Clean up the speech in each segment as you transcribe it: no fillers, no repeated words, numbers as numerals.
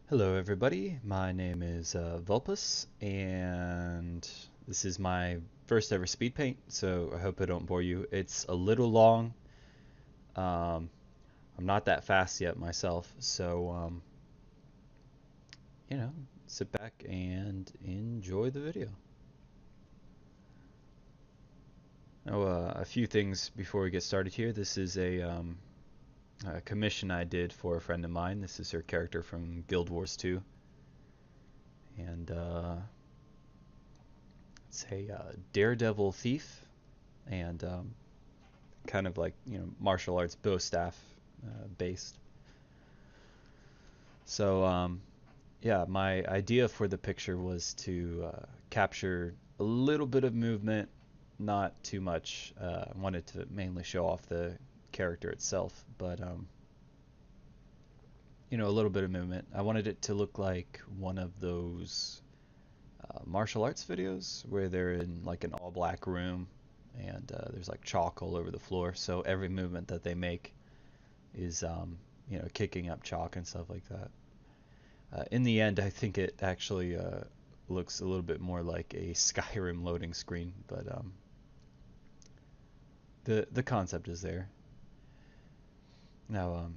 Hello, everybody. My name is Vulpus, and this is my first ever speed paint, so I hope I don't bore you. It's a little long. Um, I'm not that fast yet myself, so you know, sit back and enjoy the video. Now, a few things before we get started here. This is a commission I did for a friend of mine. This is her character from Guild Wars 2, and it's a Daredevil thief, and kind of like martial arts bow staff based. So yeah, my idea for the picture was to capture a little bit of movement, not too much. I wanted to mainly show off the character itself, but a little bit of movement. I wanted it to look like one of those martial arts videos where they're in like an all black room and there's like chalk all over the floor. So every movement that they make is kicking up chalk and stuff like that. In the end, I think it actually looks a little bit more like a Skyrim loading screen, but the concept is there. Now,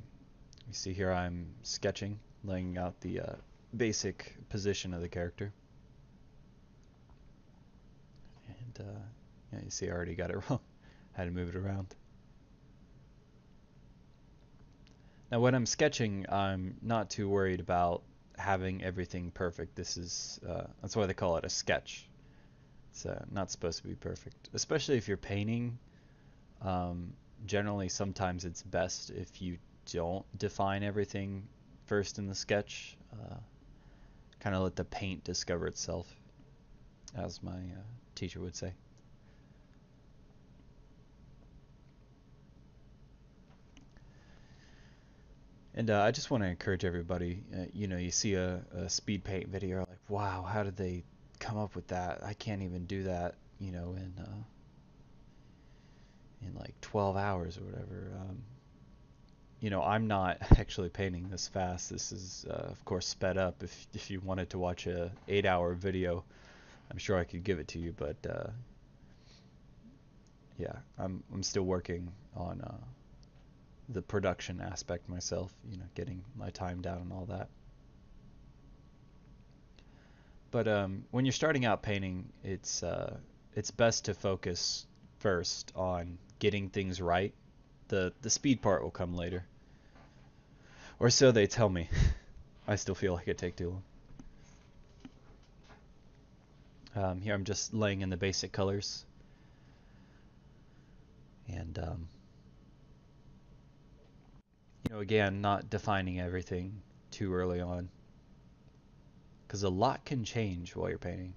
you see here I'm sketching, laying out the basic position of the character, and yeah, you see I already got it wrong. Had to move it around. Now, when I'm sketching, I'm not too worried about having everything perfect. That's why they call it a sketch. It's not supposed to be perfect, especially if you're painting. Um, Generally, sometimes it's best if you don't define everything first in the sketch. Kind of let the paint discover itself, as my teacher would say. And I just want to encourage everybody. You see a speed paint video, like, wow, how did they come up with that? I can't even do that, in like 12 hours or whatever. I'm not actually painting this fast. This is, of course, sped up. If you wanted to watch a 8-hour video, I'm sure I could give it to you. But yeah, I'm still working on the production aspect myself. Getting my time down and all that. But when you're starting out painting, it's best to focus first on getting things right. The speed part will come later, or so they tell me. I still feel like it take too long. Here I'm just laying in the basic colors, and again, not defining everything too early on, because a lot can change while you're painting.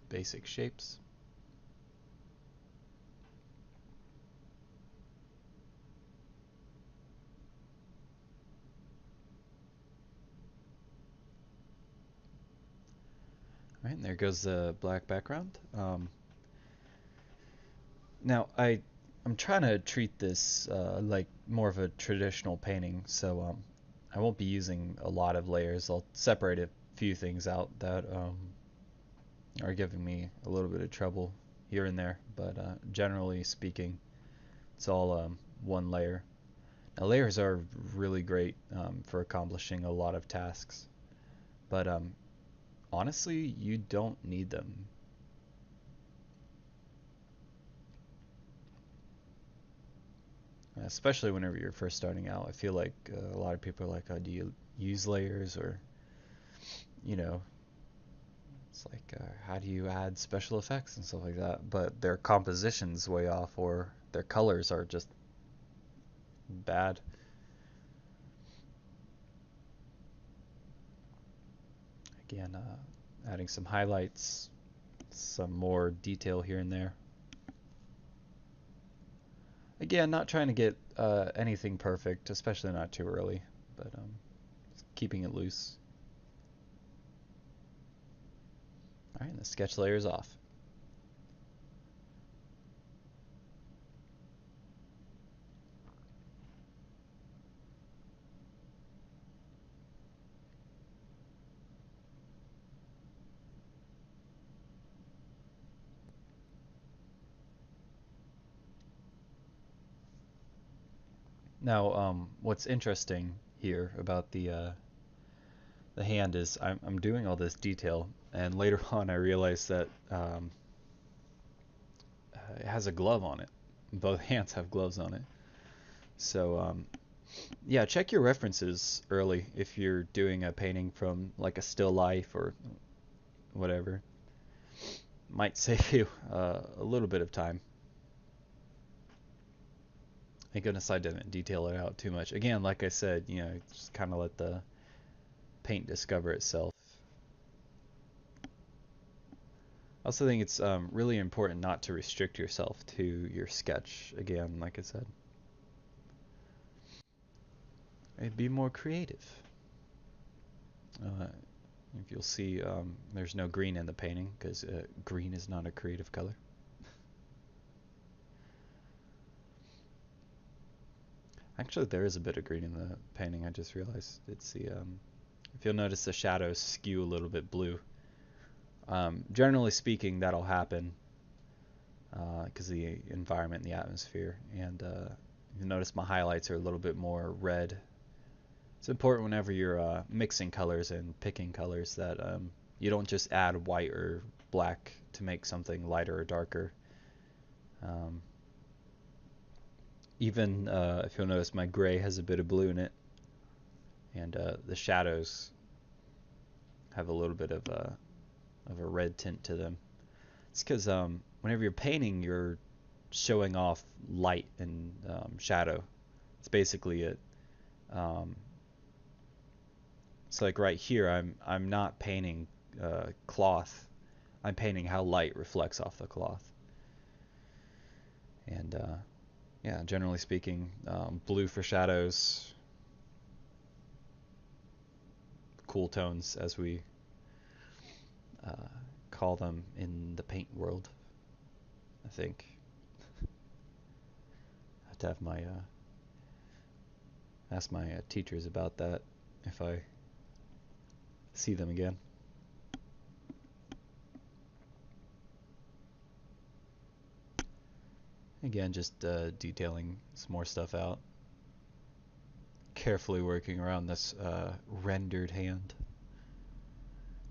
Basic shapes. All right, and there goes the black background. Now I'm trying to treat this like more of a traditional painting, so I won't be using a lot of layers. I'll separate a few things out that are giving me a little bit of trouble here and there, but generally speaking, it's all one layer. Now, layers are really great for accomplishing a lot of tasks, but honestly, you don't need them. Especially whenever you're first starting out. I feel like a lot of people are like, oh, do you use layers? Or, you know, it's like, how do you add special effects and stuff like that? But their composition's way off, or their colors are just bad. Again, adding some highlights, some more detail here and there. Again, not trying to get anything perfect, especially not too early, but keeping it loose. All right, the sketch layer is off. Now, what's interesting here about the hand is I'm doing all this detail, and later on I realized that it has a glove on it. Both hands have gloves on it. So yeah, check your references early if you're doing a painting from like a still life or whatever. Might save you a little bit of time. Thank goodness I didn't detail it out too much. Again, like I said, just kind of let the paint discover itself. I also think it's really important not to restrict yourself to your sketch. Again, like I said, be more creative. Uh, if you'll see, there's no green in the painting because green is not a creative color. Actually, there is a bit of green in the painting. I just realized it's the. If you'll notice, the shadows skew a little bit blue. Generally speaking, that'll happen because of the environment and the atmosphere. And you'll notice my highlights are a little bit more red. It's important whenever you're mixing colors and picking colors that you don't just add white or black to make something lighter or darker. Um, Even if you'll notice, my gray has a bit of blue in it, and the shadows have a little bit of a red tint to them. It's because whenever you're painting, you're showing off light and shadow. It's basically it. Um, so like right here, I'm not painting cloth. I'm painting how light reflects off the cloth. And yeah, generally speaking, blue for shadows, cool tones as we uh, call them in the paint world. I think I have to have my ask my teachers about that if I see them again. Again, just detailing some more stuff out. Carefully working around this rendered hand,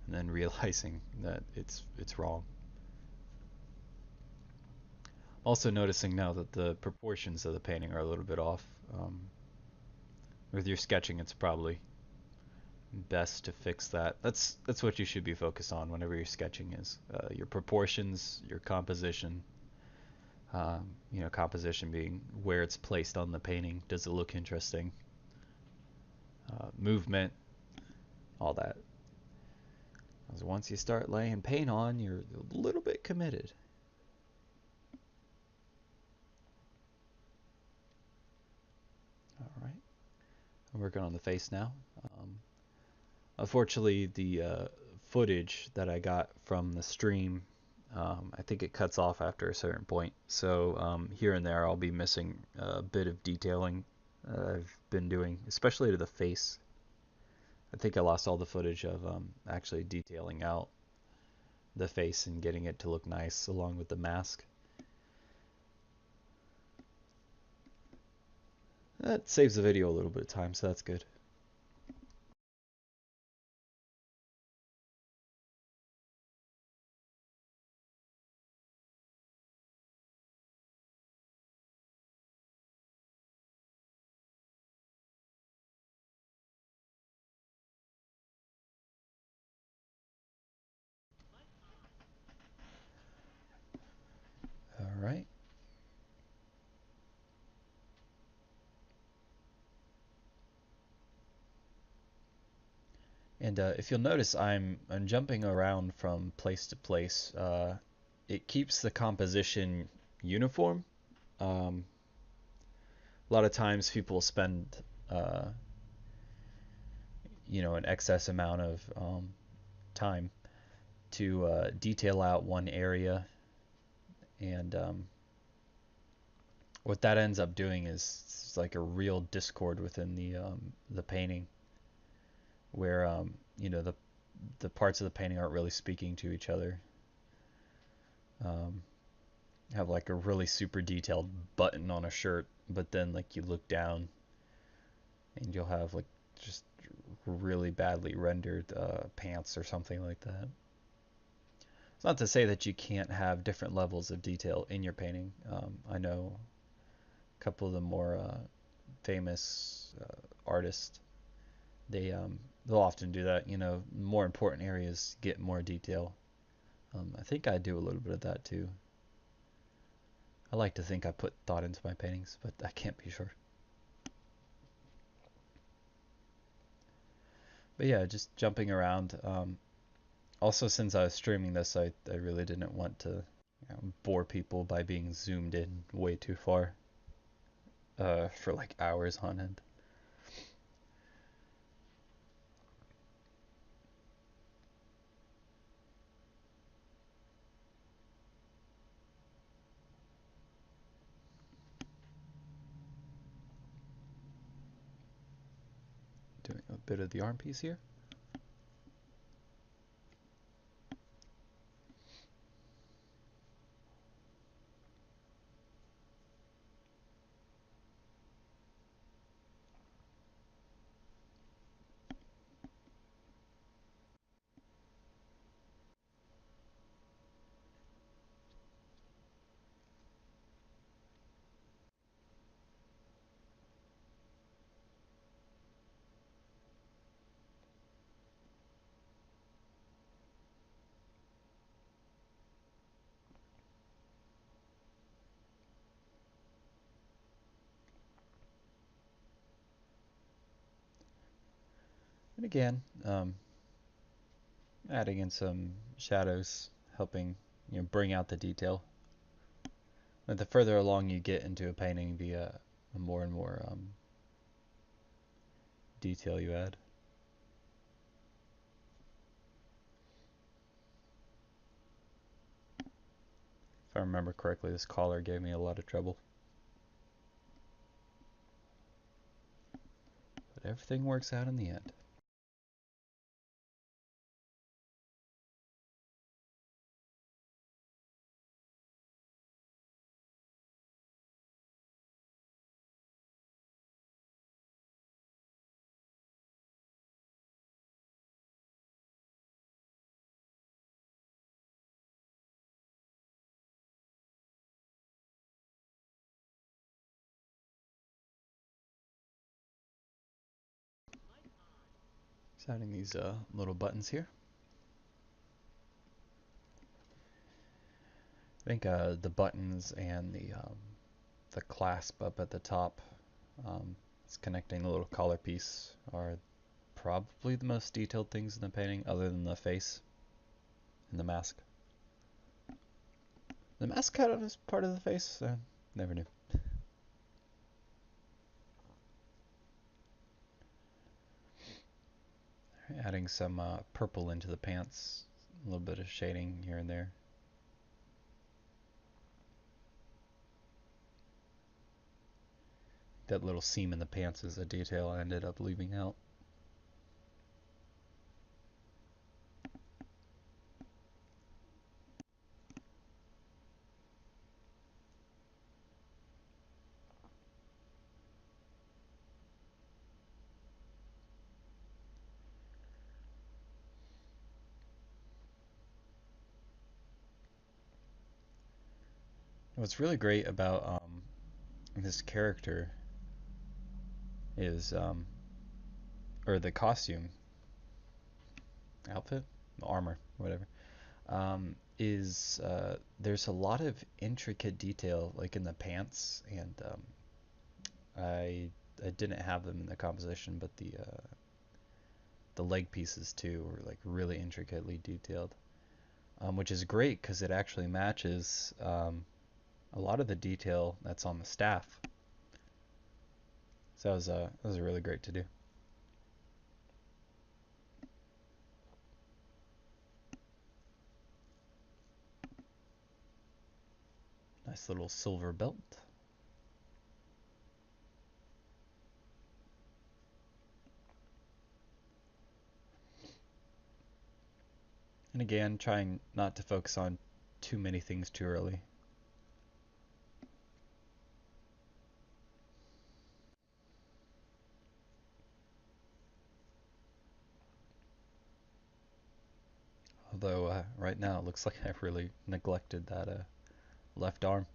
and then realizing that it's wrong. Also noticing now that the proportions of the painting are a little bit off. With your sketching, it's probably best to fix that. That's what you should be focused on whenever you're sketching is your proportions, your composition. Composition being where it's placed on the painting. Does it look interesting? Movement, all that. Because once you start laying paint on, you're a little bit committed. All right. I'm working on the face now. Um, Unfortunately, the footage that I got from the stream, I think it cuts off after a certain point. So here and there, I'll be missing a bit of detailing I've been doing, especially to the face. I think I lost all the footage of actually detailing out the face and getting it to look nice along with the mask. That saves the video a little bit of time, so that's good. All right. And if you'll notice, I'm jumping around from place to place. It keeps the composition uniform. Um, a lot of times people spend, an excess amount of time to detail out one area, and what that ends up doing is it's like a real discord within the painting, where the parts of the painting aren't really speaking to each other. Um, have like a really super detailed button on a shirt, but then like you look down and you'll have like just really badly rendered pants or something like that. It's not to say that you can't have different levels of detail in your painting. I know a couple of the more famous artists, they'll often do that. More important areas get more detail. I think I do a little bit of that too. I like to think I put thought into my paintings, but I can't be sure. But yeah, just jumping around. Also, since I was streaming this, I really didn't want to bore people by being zoomed in way too far for like hours on end. Doing a bit of the arm piece here. And again, adding in some shadows, helping bring out the detail. But the further along you get into a painting, the more and more detail you add. If I remember correctly, this collar gave me a lot of trouble. But everything works out in the end. Just adding these little buttons here. I think the buttons and the clasp up at the top, it's connecting the little collar piece, are probably the most detailed things in the painting, other than the face and the mask. The mask cut out is part of the face. Never knew. Adding some purple into the pants, a little bit of shading here and there. That little seam in the pants is a detail I ended up leaving out. What's really great about this character is, or the costume, outfit, armor, whatever, is there's a lot of intricate detail, like in the pants, and I I didn't have them in the composition, but the leg pieces too were like really intricately detailed, which is great because it actually matches a lot of the detail that's on the staff. So that was really great to do. Nice little silver belt. And again, trying not to focus on too many things too early. Although right now it looks like I've really neglected that left arm.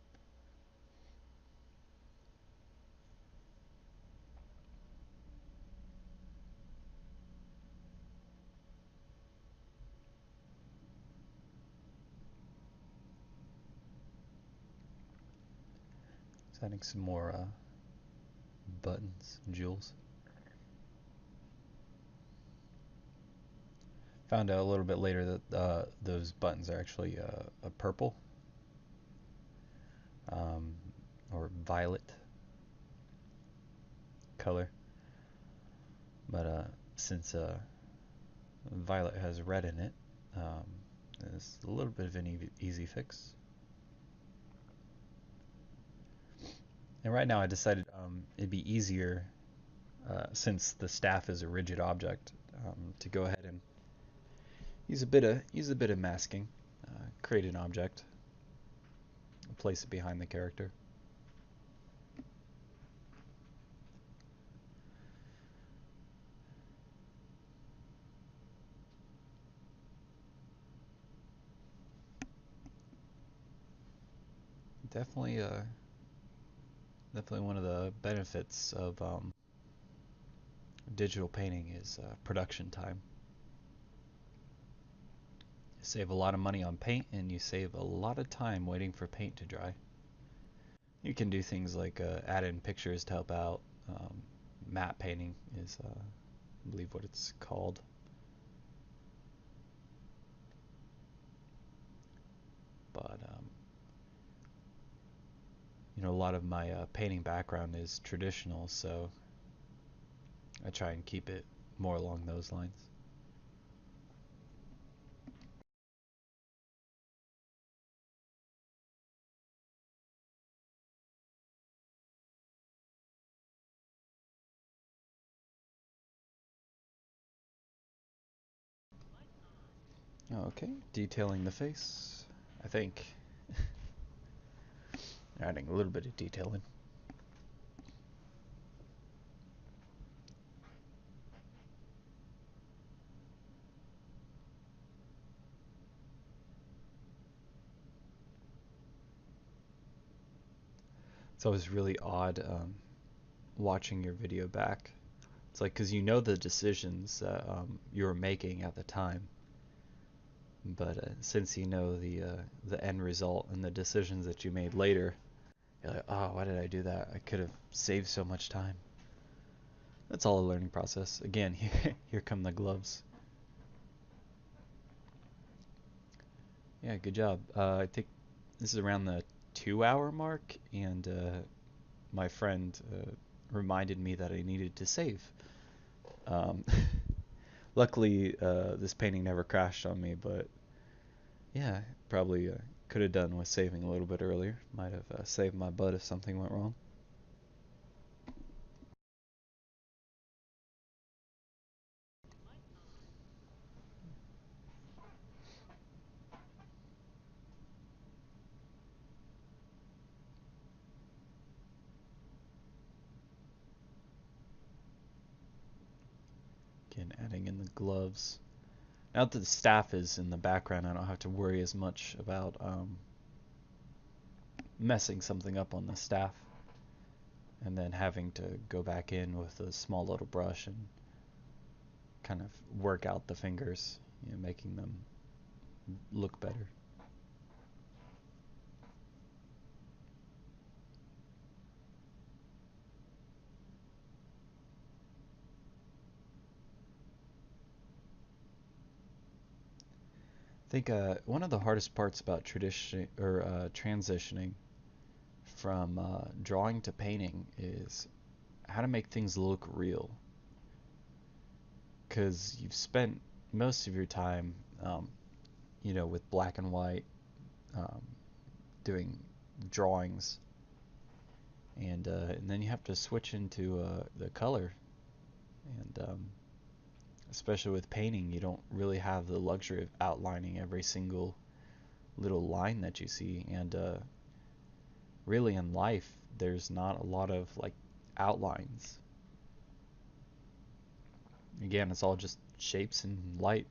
Just adding some more buttons and jewels. Found out a little bit later that those buttons are actually a purple um, or violet color. But since violet has red in it, um, it's a little bit of an easy fix. And right now I decided it'd be easier, since the staff is a rigid object, to go ahead and use a bit of masking, create an object, place it behind the character. Definitely, definitely one of the benefits of digital painting is production time. You save a lot of money on paint, and you save a lot of time waiting for paint to dry. You can do things like add in pictures to help out. Matte painting is, I believe, what it's called. But a lot of my painting background is traditional, so I try and keep it more along those lines. Okay, detailing the face. I think adding a little bit of detailing. It's always really odd watching your video back. It's like because you know the decisions that you were making at the time, but since you know the end result and the decisions that you made later, you're like, oh, why did I do that? I could have saved so much time. That's all a learning process. Again, here come the gloves. Yeah, good job. I think this is around the 2 hour mark, and my friend reminded me that I needed to save. Um, Luckily, this painting never crashed on me, but yeah, probably could have done with saving a little bit earlier. Might have saved my butt if something went wrong. Again, adding in the gloves. Now that the staff is in the background, I don't have to worry as much about messing something up on the staff and then having to go back in with a small little brush and kind of work out the fingers, making them look better. I think one of the hardest parts about tradition or transitioning from drawing to painting is how to make things look real. Because you've spent most of your time, with black and white, um, doing drawings, and then you have to switch into the color, and especially with painting, you don't really have the luxury of outlining every single little line that you see, and really in life, there's not a lot of like outlines. Again, it's all just shapes and light.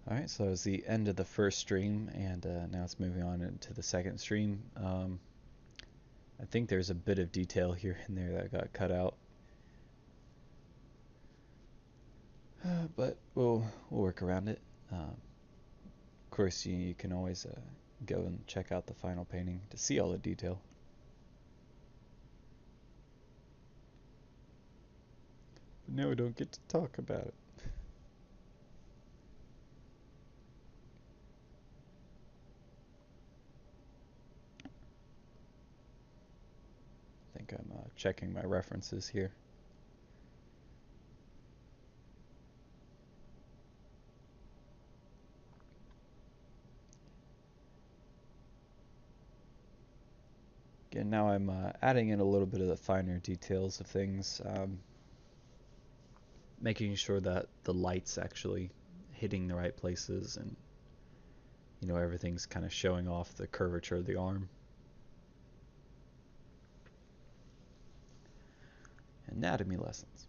All right, so that was the end of the first stream, and now it's moving on into the second stream. I think there's a bit of detail here and there that got cut out, but we'll work around it. Of course, you can always go and check out the final painting to see all the detail. But now we don't get to talk about it. I think I'm checking my references here. Again, now I'm adding in a little bit of the finer details of things, making sure that the light's actually hitting the right places, and everything's kind of showing off the curvature of the arm. Anatomy lessons.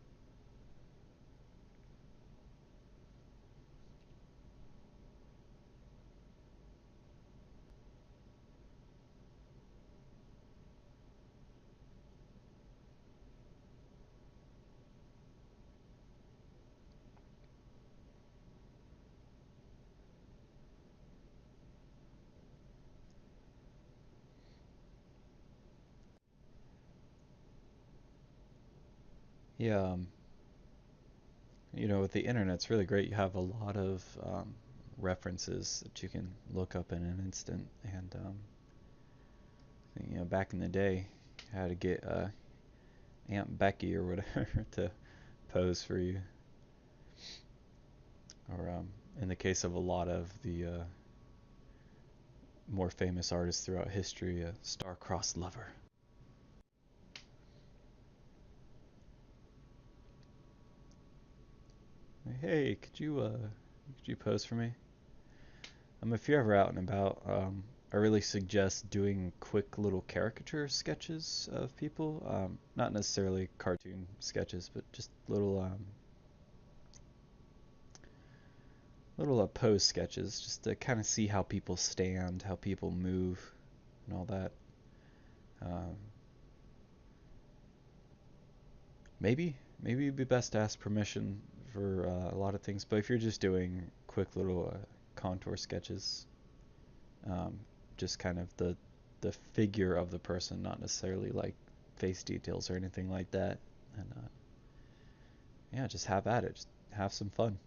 Yeah, with the internet, it's really great. You have a lot of references that you can look up in an instant. And back in the day, you had to get Aunt Becky or whatever to pose for you. Or in the case of a lot of the more famous artists throughout history, a star-crossed lover. Hey, could you pose for me? If you're ever out and about, I really suggest doing quick little caricature sketches of people. Not necessarily cartoon sketches, but just little pose sketches, just to kind of see how people stand, how people move, and all that. Um, maybe it'd be best to ask permission for a lot of things. But if you're just doing quick little contour sketches, um, just kind of the figure of the person, not necessarily like face details or anything like that. And yeah, just have at it. Just have some fun.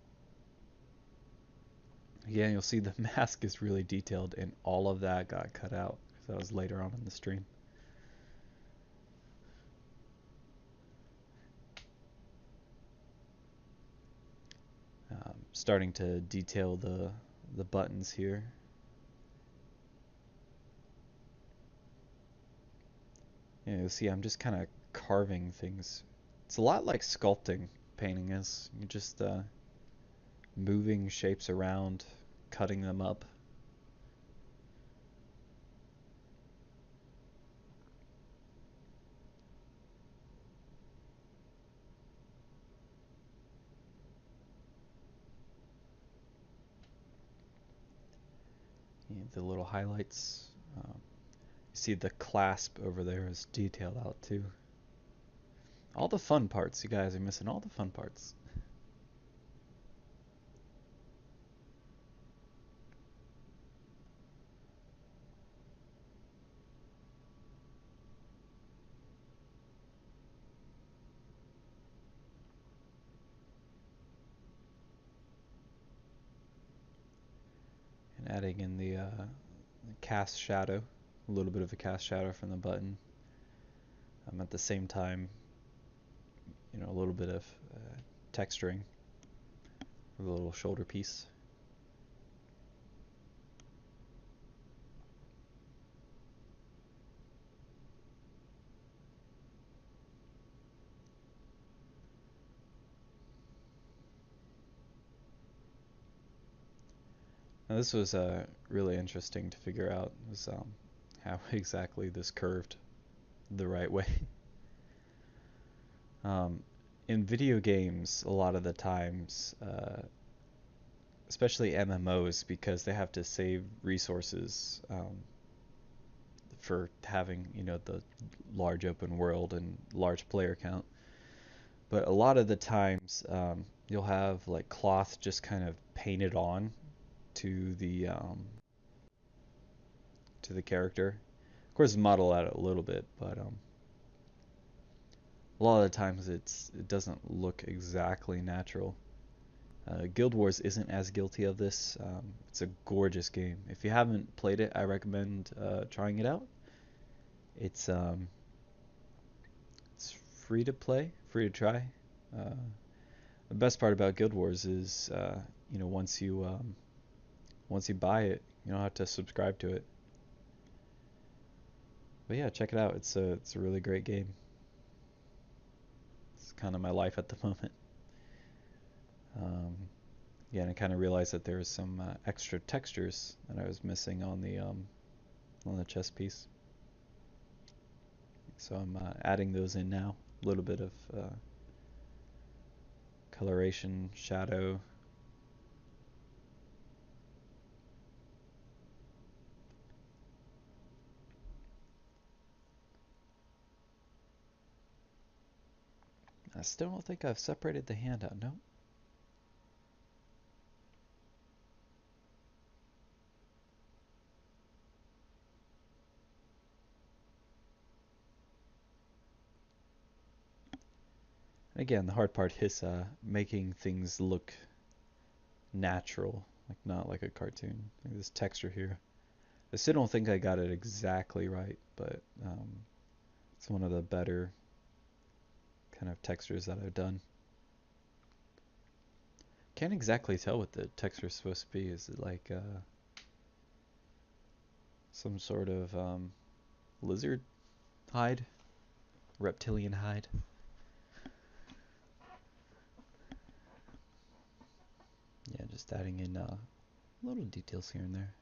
Yeah, you'll see the mask is really detailed, and all of that got cut out because that was later on in the stream. Starting to detail the buttons here. Yeah, you'll see I'm just kind of carving things. It's a lot like sculpting painting is. You're just moving shapes around, cutting them up. The little highlights. You see the clasp over there is detailed out too. All the fun parts, you guys are missing all the fun parts. adding in the cast shadow, a little bit of a cast shadow from the button. At the same time, a little bit of texturing for the little shoulder piece. Now this was really interesting to figure out, was how exactly this curved the right way. In video games, a lot of the times, especially MMOs, because they have to save resources for having, the large open world and large player count. But a lot of the times, you'll have like cloth just kind of painted on to the character. Of course, model out a little bit, but a lot of the times it doesn't look exactly natural. Guild Wars isn't as guilty of this. It's a gorgeous game. If you haven't played it, I recommend trying it out. It's free to play, free to try. Uh, the best part about Guild Wars is, once you buy it, you don't have to subscribe to it. But yeah, check it out. It's a really great game. It's kind of my life at the moment. Um, yeah, and I kind of realized that there was some extra textures that I was missing on the chest piece. So I'm adding those in now. A little bit of coloration, shadow. I still don't think I've separated the hand out. No. Again, the hard part is making things look natural, like not like a cartoon. Like this texture here. I still don't think I got it exactly right, but it's one of the better kind of textures that I've done. Can't exactly tell what the texture is supposed to be. Is it like some sort of lizard hide? Reptilian hide? Yeah, just adding in little details here and there.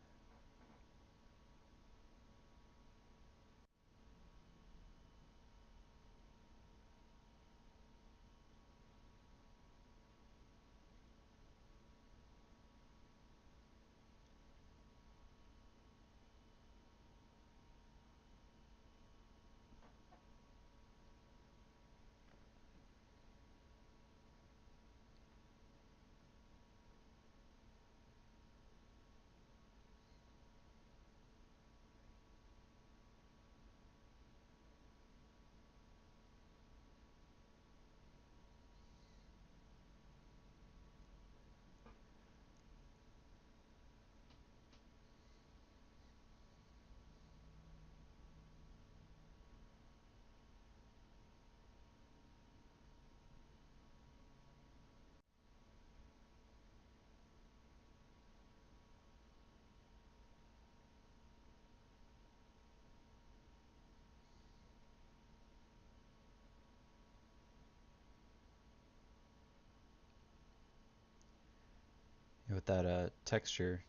With that texture,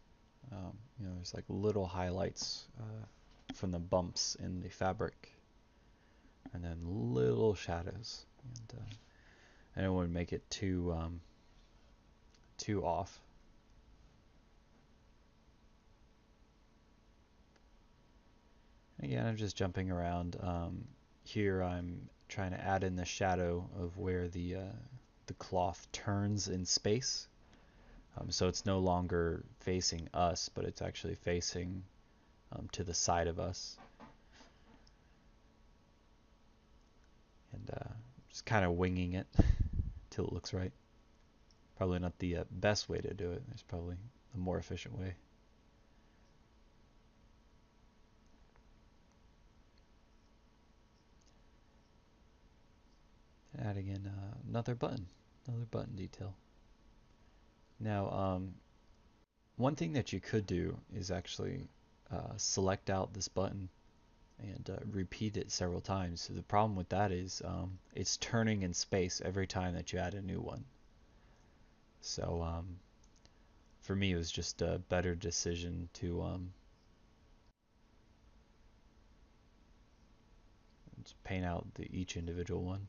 there's like little highlights from the bumps in the fabric, and then little shadows. And I don't want to make it too off. Again, I'm just jumping around. Here I'm trying to add in the shadow of where the cloth turns in space. So it's no longer facing us, but it's actually facing to the side of us. And just kind of winging it till it looks right. Probably not the best way to do it. There's probably a more efficient way. adding in another button detail. Now, one thing that you could do is actually select out this button and repeat it several times. So the problem with that is it's turning in space every time that you add a new one. So for me, it was just a better decision to just paint out each individual one.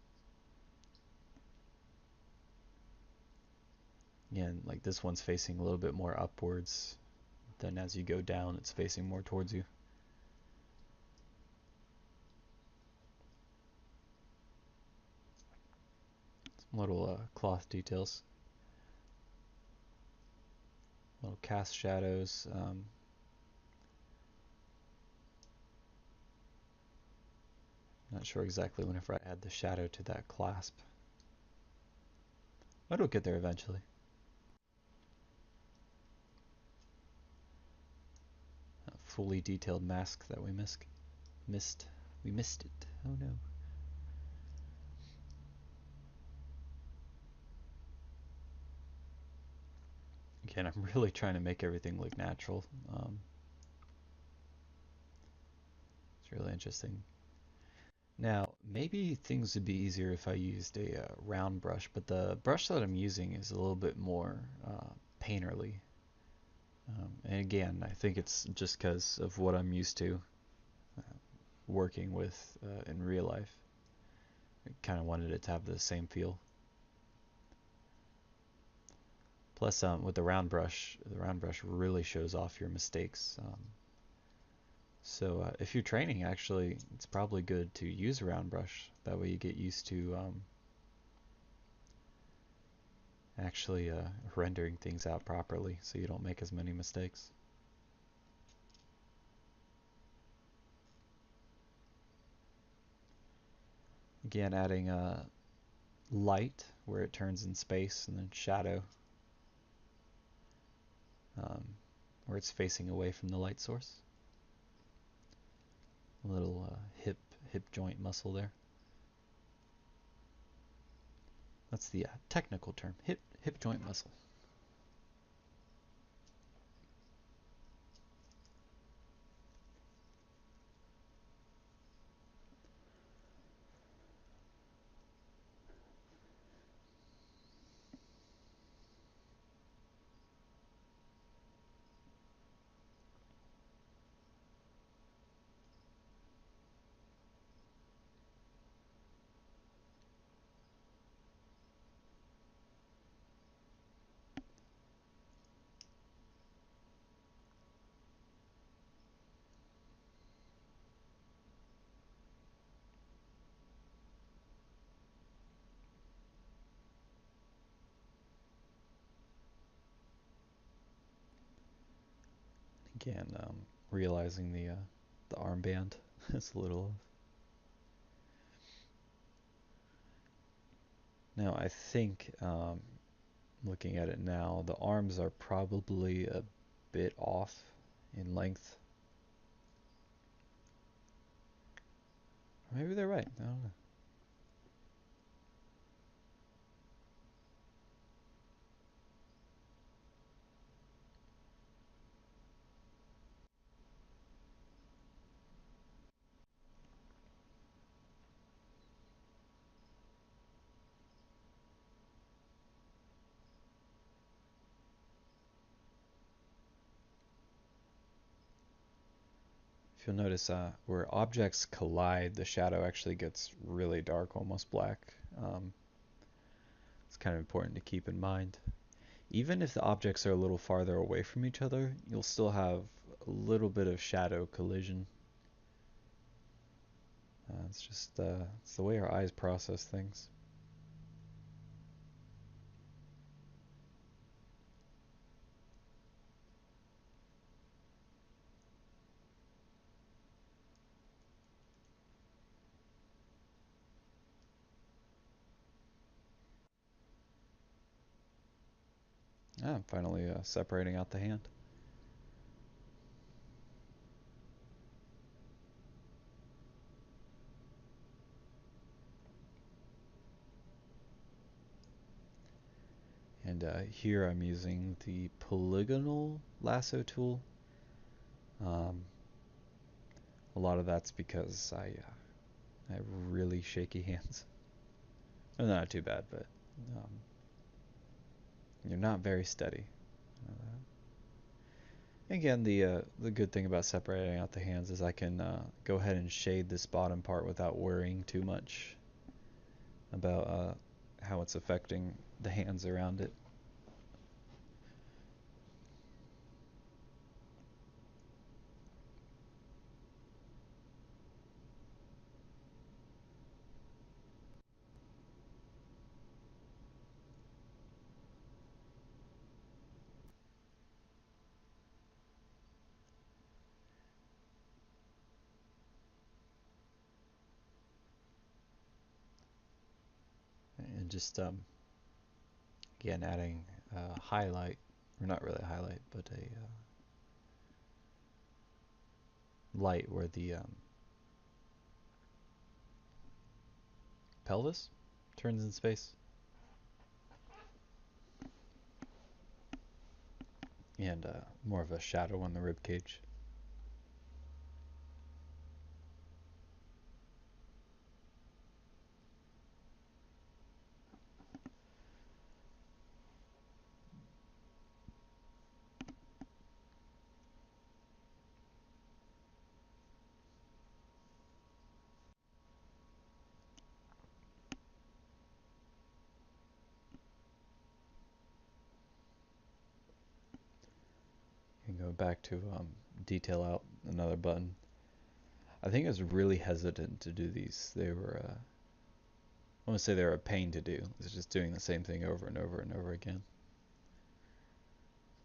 Again, like this one's facing a little bit more upwards. Then as you go down, it's facing more towards you. Some little cloth details. Little cast shadows. Not sure exactly whenever I add the shadow to that clasp. But it'll get there eventually. A fully detailed mask that we missed. We missed it. Oh no. Again, I'm really trying to make everything look natural. It's really interesting. Now, maybe things would be easier if I used a round brush, but the brush that I'm using is a little bit more painterly. And again, I think it's just because of what I'm used to working with in real life. I kind of wanted it to have the same feel. Plus, with the round brush really shows off your mistakes. So if you're training, actually, it's probably good to use a round brush. That way you get used to actually rendering things out properly so you don't make as many mistakes. Again, adding light where it turns in space, and then shadow where it's facing away from the light source. A little hip joint muscle there. That's the technical term, hip joint muscle. Again, realizing the armband is a little. Now I think looking at it now, the arms are probably a bit off in length. Maybe they're right. I don't know. If you'll notice, where objects collide, the shadow actually gets really dark, almost black. It's kind of important to keep in mind. Even if the objects are a little farther away from each other, you'll still have a little bit of shadow collision. It's the way our eyes process things. I'm finally separating out the hand. And here I'm using the polygonal lasso tool. Um, a lot of that's because I have really shaky hands. Well, not too bad, but um, you're not very steady. Again, the good thing about separating out the hands is I can go ahead and shade this bottom part without worrying too much about how it's affecting the hands around it. And just again adding highlight, or not really a highlight, but a light where the pelvis turns in space, and more of a shadow on the rib cage. And go back to detail out another button. I think I was really hesitant to do these. They were, I want to say they were a pain to do. It's just doing the same thing over and over and over again.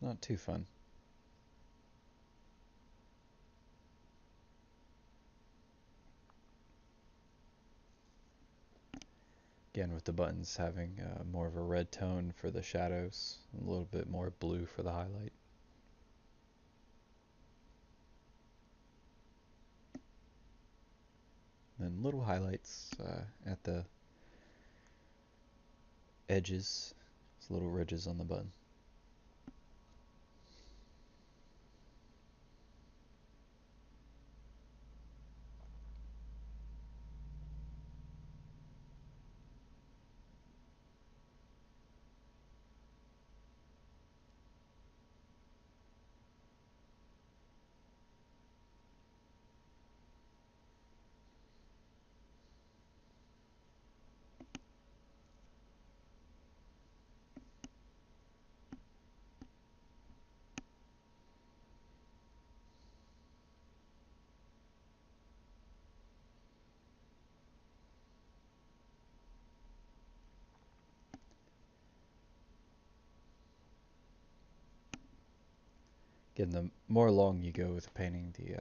Not too fun. Again, with the buttons having more of a red tone for the shadows, a little bit more blue for the highlight. Then little highlights at the edges, little ridges on the button. Again, the more long you go with painting, the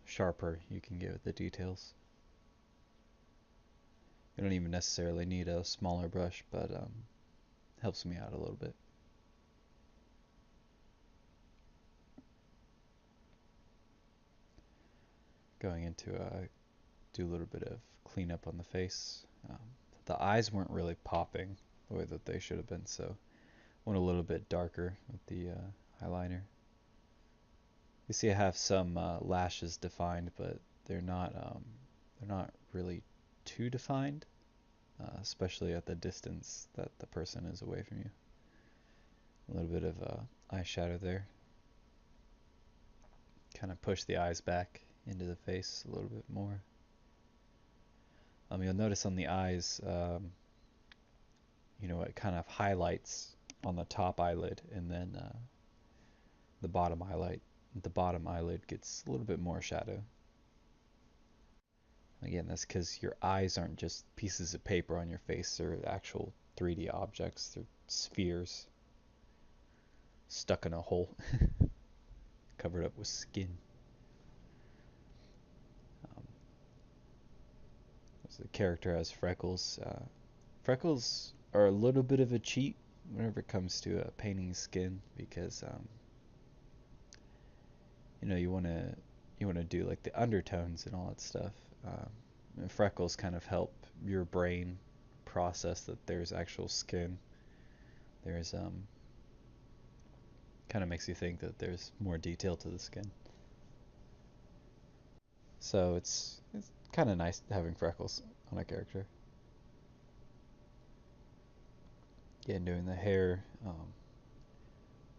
sharper you can get with the details. You don't even necessarily need a smaller brush, but helps me out a little bit. Going into do a little bit of cleanup on the face. The eyes weren't really popping the way that they should have been, so I went a little bit darker with the eyeliner. You see, I have some lashes defined, but they're not really too defined, especially at the distance that the person is away from you. A little bit of eyeshadow there. Kind of push the eyes back into the face a little bit more. You'll notice on the eyes, it kind of highlights on the top eyelid, and then the bottom eyelid gets a little bit more shadow. Again, that's because your eyes aren't just pieces of paper on your face; they're actual 3D objects. They're spheres stuck in a hole, covered up with skin. Um, the character has freckles. Freckles are a little bit of a cheat whenever it comes to painting skin because you want to do like the undertones and all that stuff. And freckles kind of help your brain process that there's actual skin. There's Kind of makes you think that there's more detail to the skin. So it's kind of nice having freckles on a character. Again, doing the hair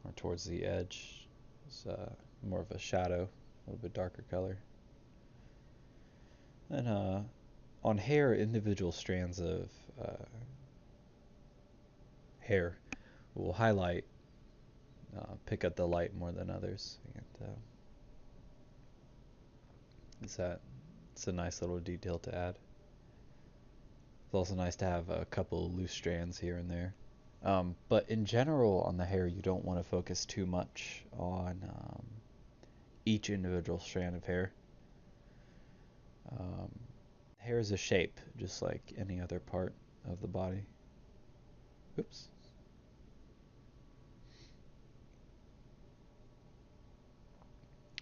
or towards the edge is more of a shadow, a little bit darker color. And on hair, individual strands of hair will highlight, pick up the light more than others. And it's that it's a nice little detail to add. It's also nice to have a couple loose strands here and there. But in general, on the hair, you don't want to focus too much on each individual strand of hair. Um, Hair is a shape, just like any other part of the body. Oops.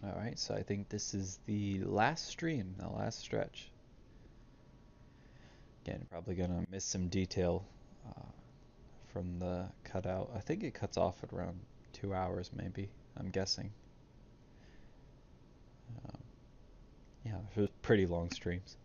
Alright, so I think this is the last stream, the last stretch. Again, probably gonna miss some detail uh, from the cutout. I think it cuts off at around 2 hours, maybe. I'm guessing. Um, yeah, it was pretty long streams.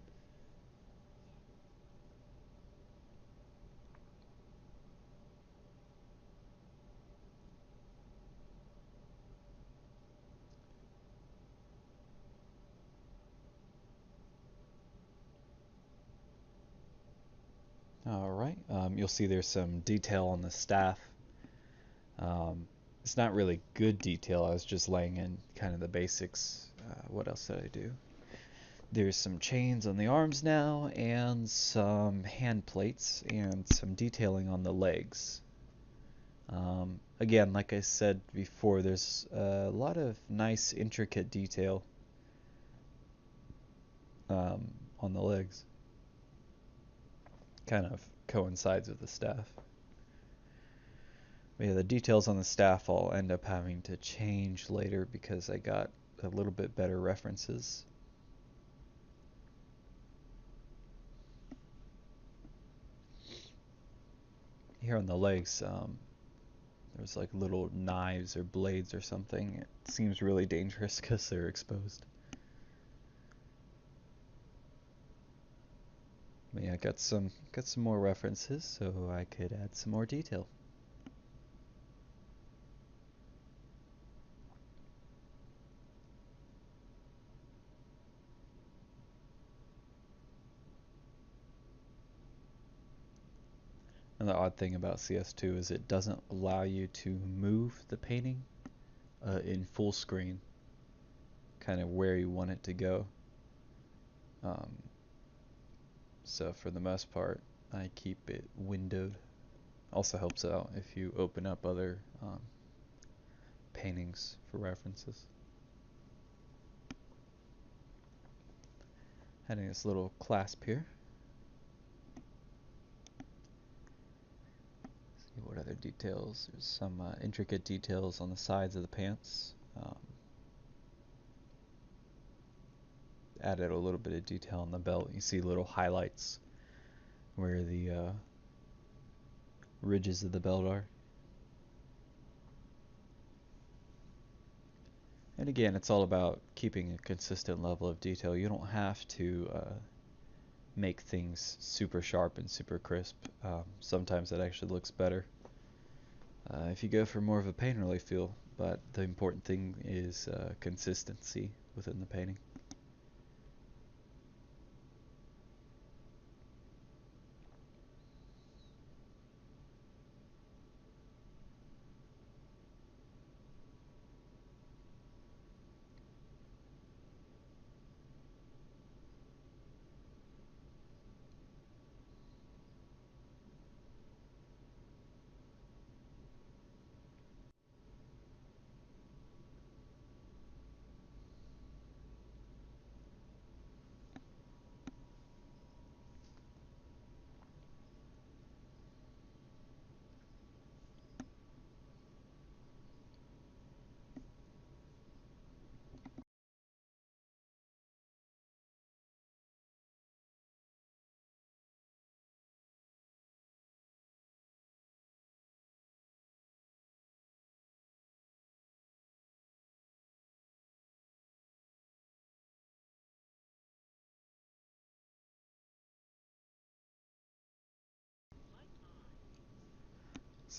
Alright, you'll see there's some detail on the staff. It's not really good detail, I was just laying in kind of the basics. What else did I do? There's some chains on the arms now, and some hand plates, and some detailing on the legs. Again, like I said before, there's a lot of nice intricate detail on the legs. Kind of coincides with the staff. But yeah, the details on the staff I'll end up having to change later because I got a little bit better references. Here on the legs, there's like little knives or blades or something. It seems really dangerous because they're exposed. But yeah, I got some more references, so I could add some more detail. And the odd thing about CS2 is it doesn't allow you to move the painting in full screen, kind of where you want it to go. Um, so for the most part, I keep it windowed. Also helps out if you open up other paintings for references. Adding this little clasp here. See what other details. There's some intricate details on the sides of the pants. Added a little bit of detail on the belt. You see little highlights where the ridges of the belt are. And again, it's all about keeping a consistent level of detail. You don't have to make things super sharp and super crisp. Sometimes it actually looks better if you go for more of a painterly feel, but the important thing is consistency within the painting.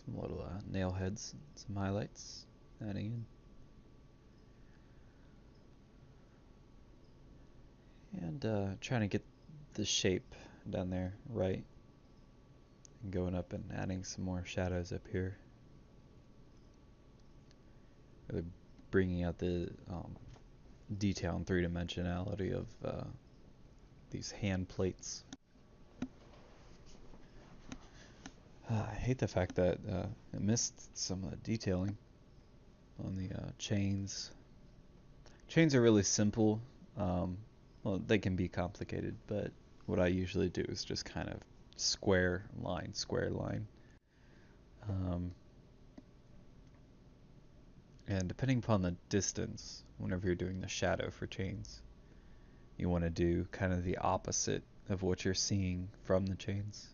Some little nail heads, some highlights, adding in. And trying to get the shape down there right. And going up and adding some more shadows up here. Really bringing out the detail and three-dimensionality of these hand plates. I hate the fact that it missed some of the detailing on the chains. Chains are really simple. Well, they can be complicated, but what I usually do is just kind of square line. And depending upon the distance, whenever you're doing the shadow for chains, you want to do kind of the opposite of what you're seeing from the chains.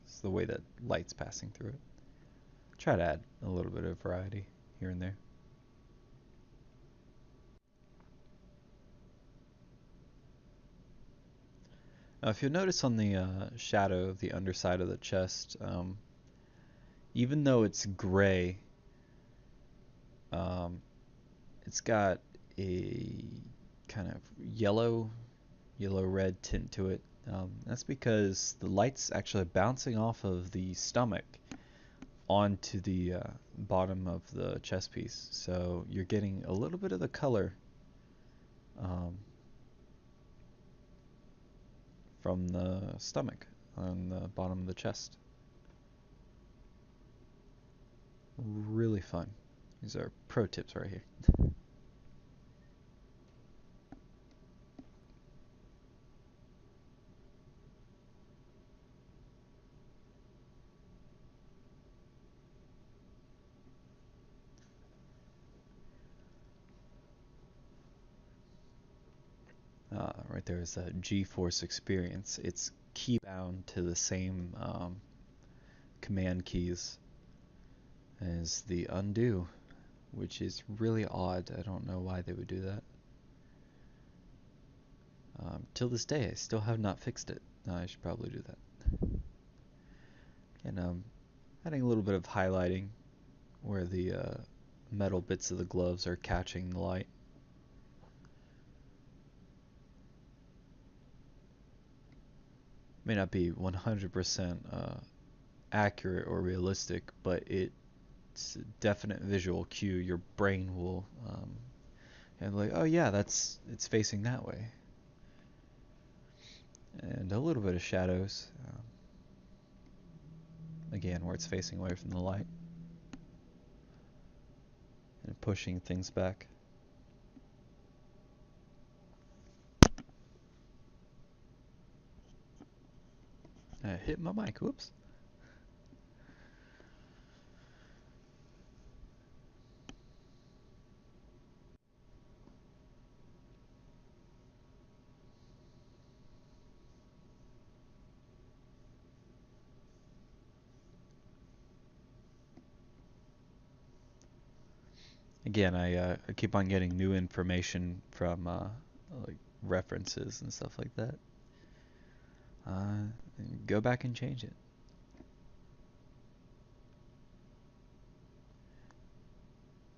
It's the way that light's passing through it. Try to add a little bit of variety here and there. Now, if you'll notice on the shadow of the underside of the chest, even though it's gray, it's got a kind of yellow-red tint to it. That's because the light's actually bouncing off of the stomach onto the bottom of the chest piece. So you're getting a little bit of the color from the stomach on the bottom of the chest. Really fun. These are pro tips right here. Right there is a G-force experience. It's key bound to the same command keys as the undo, which is really odd. I don't know why they would do that. Till this day, I still have not fixed it. I should probably do that. And adding a little bit of highlighting where the metal bits of the gloves are catching the light. May not be 100% accurate or realistic, but it's a definite visual cue. Your brain will and like, oh yeah, it's facing that way. And a little bit of shadows, again, where it's facing away from the light and pushing things back. I hit my mic, whoops. Again, I keep on getting new information from like references and stuff like that. Go back and change it.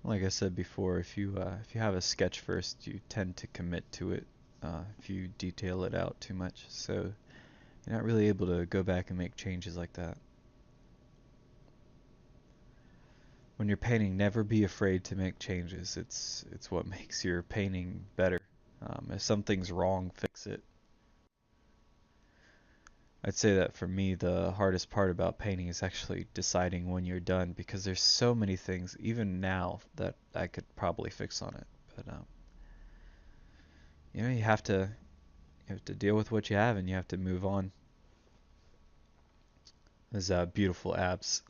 Like I said before, if you have a sketch first, you tend to commit to it if you detail it out too much. So you're not really able to go back and make changes like that. When you're painting, never be afraid to make changes. It's what makes your painting better. If something's wrong, fix it. I'd say that for me, the hardest part about painting is actually deciding when you're done, because there's so many things, even now, that I could probably fix on it. But you have to deal with what you have, and you have to move on. Those beautiful abs.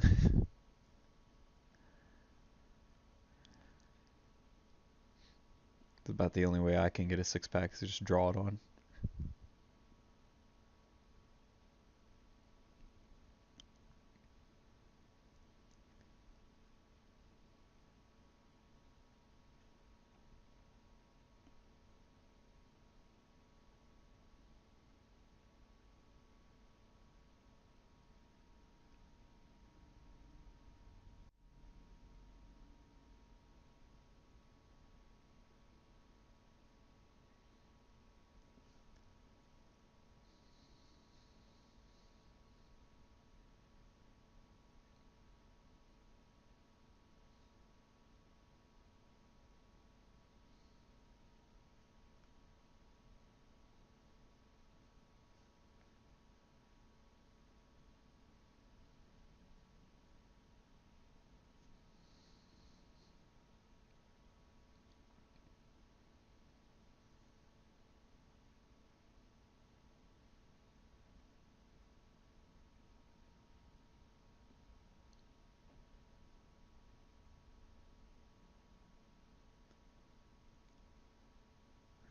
It's about the only way I can get a six pack is just draw it on.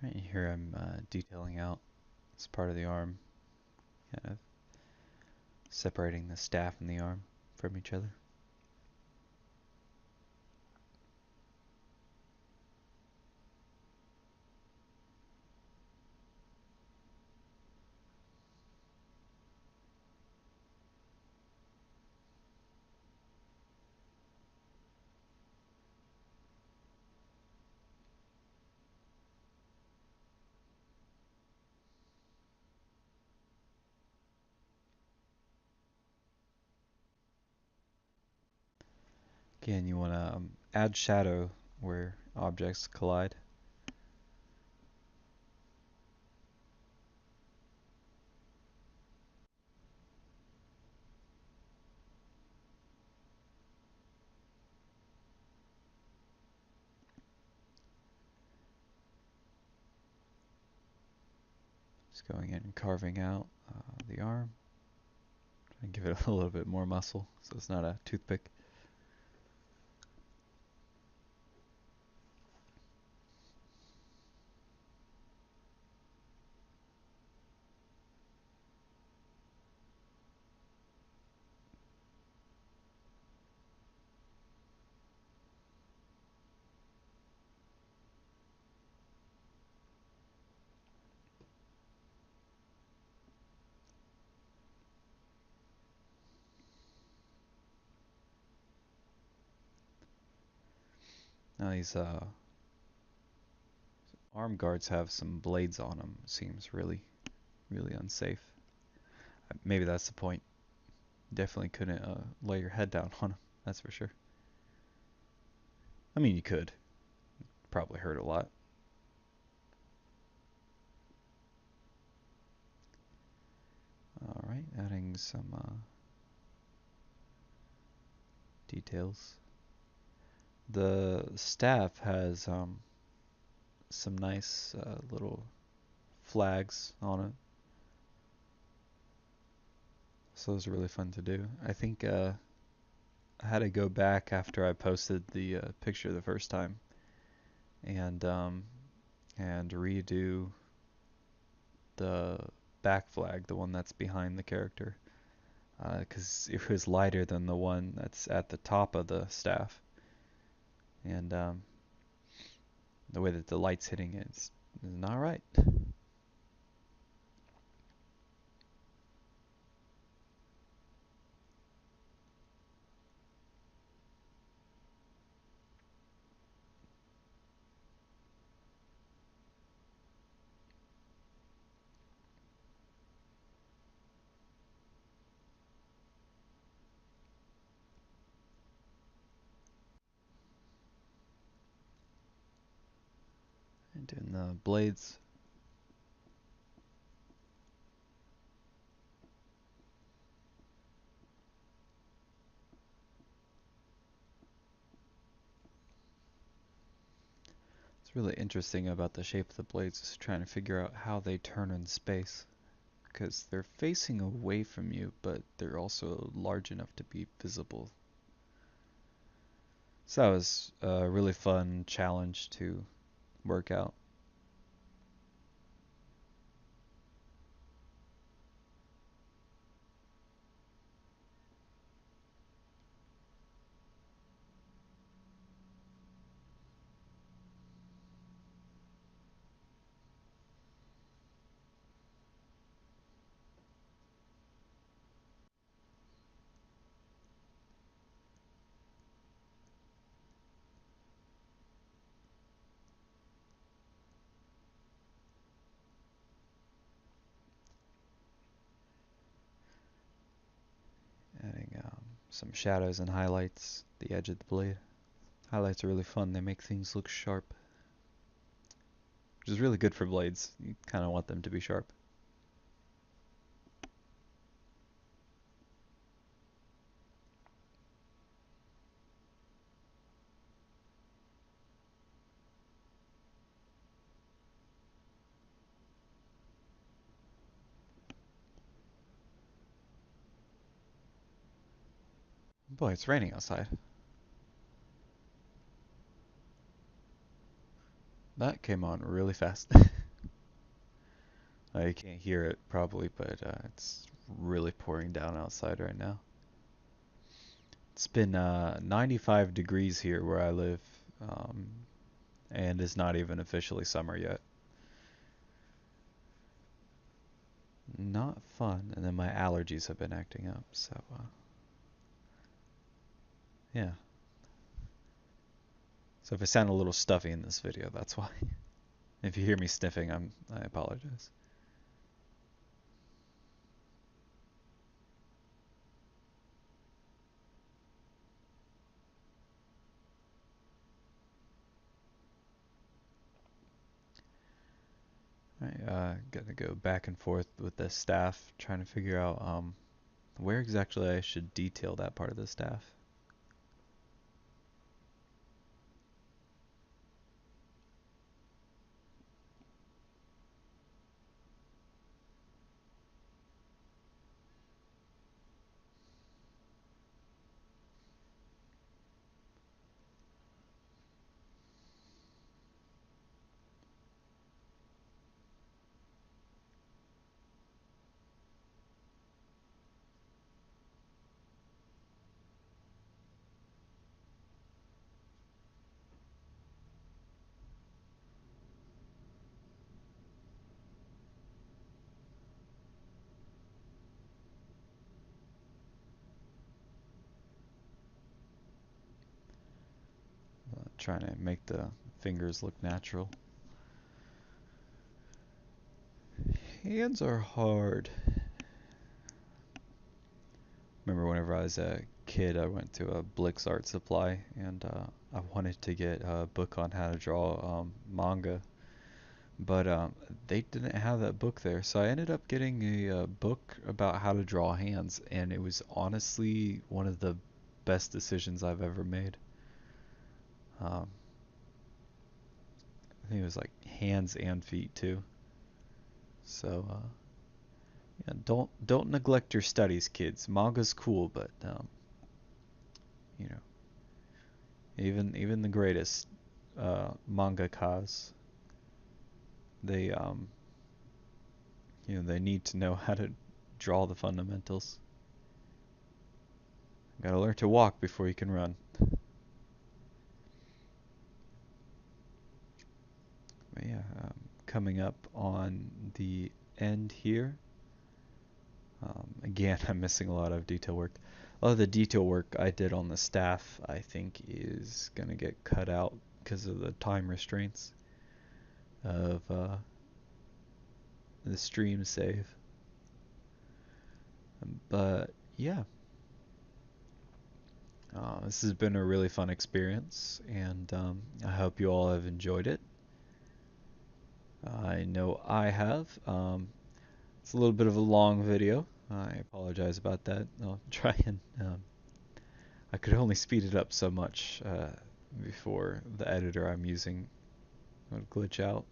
Right here I'm detailing out this part of the arm, kind of separating the staff and the arm from each other. Again, you want to add shadow where objects collide. Just going in and carving out the arm. Trying to give it a little bit more muscle so it's not a toothpick. Now these arm guards have some blades on them. Seems really, really unsafe. Maybe that's the point. Definitely couldn't lay your head down on them. That's for sure. I mean, you could. Probably hurt a lot. All right, adding some details. The staff has some nice little flags on it. So those are really fun to do. I think I had to go back after I posted the picture the first time and redo the back flag, the one that's behind the character, because it was lighter than the one that's at the top of the staff, and the way that the light's hitting it is not right. And doing the blades. It's really interesting about the shape of the blades is trying to figure out how they turn in space. Because they're facing away from you, but they're also large enough to be visible. So that was a really fun challenge to work out. Adding some shadows and highlights, the edge of the blade. Highlights are really fun, they make things look sharp. Which is really good for blades, you kind of want them to be sharp. Boy, it's raining outside. That came on really fast. I can't hear it probably, but it's really pouring down outside right now. It's been 95 degrees here where I live, um, and it's not even officially summer yet. Not fun. And then my allergies have been acting up, so yeah. So if I sound a little stuffy in this video, that's why. If you hear me sniffing, I apologize. I gotta go back and forth with the staff, trying to figure out where exactly I should detail that part of the staff. Trying to make the fingers look natural. Hands are hard. Remember whenever I was a kid, I went to a Blix Art Supply and I wanted to get a book on how to draw manga, but they didn't have that book there. So I ended up getting a book about how to draw hands, and it was honestly one of the best decisions I've ever made. Um, I think it was like hands and feet too. So yeah, don't neglect your studies, kids. Manga's cool, but you know, even the greatest mangakas, they they need to know how to draw the fundamentals. Gotta learn to walk before you can run. But yeah, coming up on the end here. Again, I'm missing a lot of detail work. A lot of the detail work I did on the staff, I think, is gonna get cut out because of the time restraints of the stream save. But yeah, this has been a really fun experience, and I hope you all have enjoyed it. I know I have. It's a little bit of a long video. I apologize about that. I'll try and I could only speed it up so much before the editor I'm using would glitch out.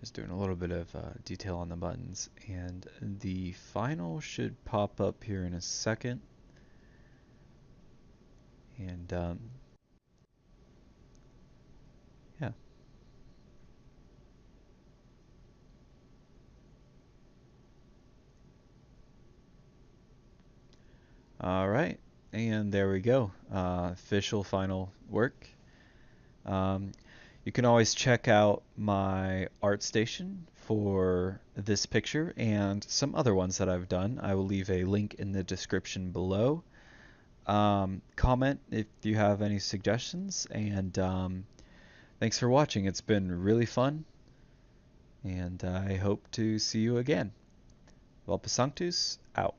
Just doing a little bit of detail on the buttons, and the final should pop up here in a second. And yeah. All right, and there we go. Official final work. Um, you can always check out my ArtStation for this picture and some other ones that I've done. I will leave a link in the description below. Comment if you have any suggestions, and thanks for watching. It's been really fun, and I hope to see you again. Valpasanctus, out.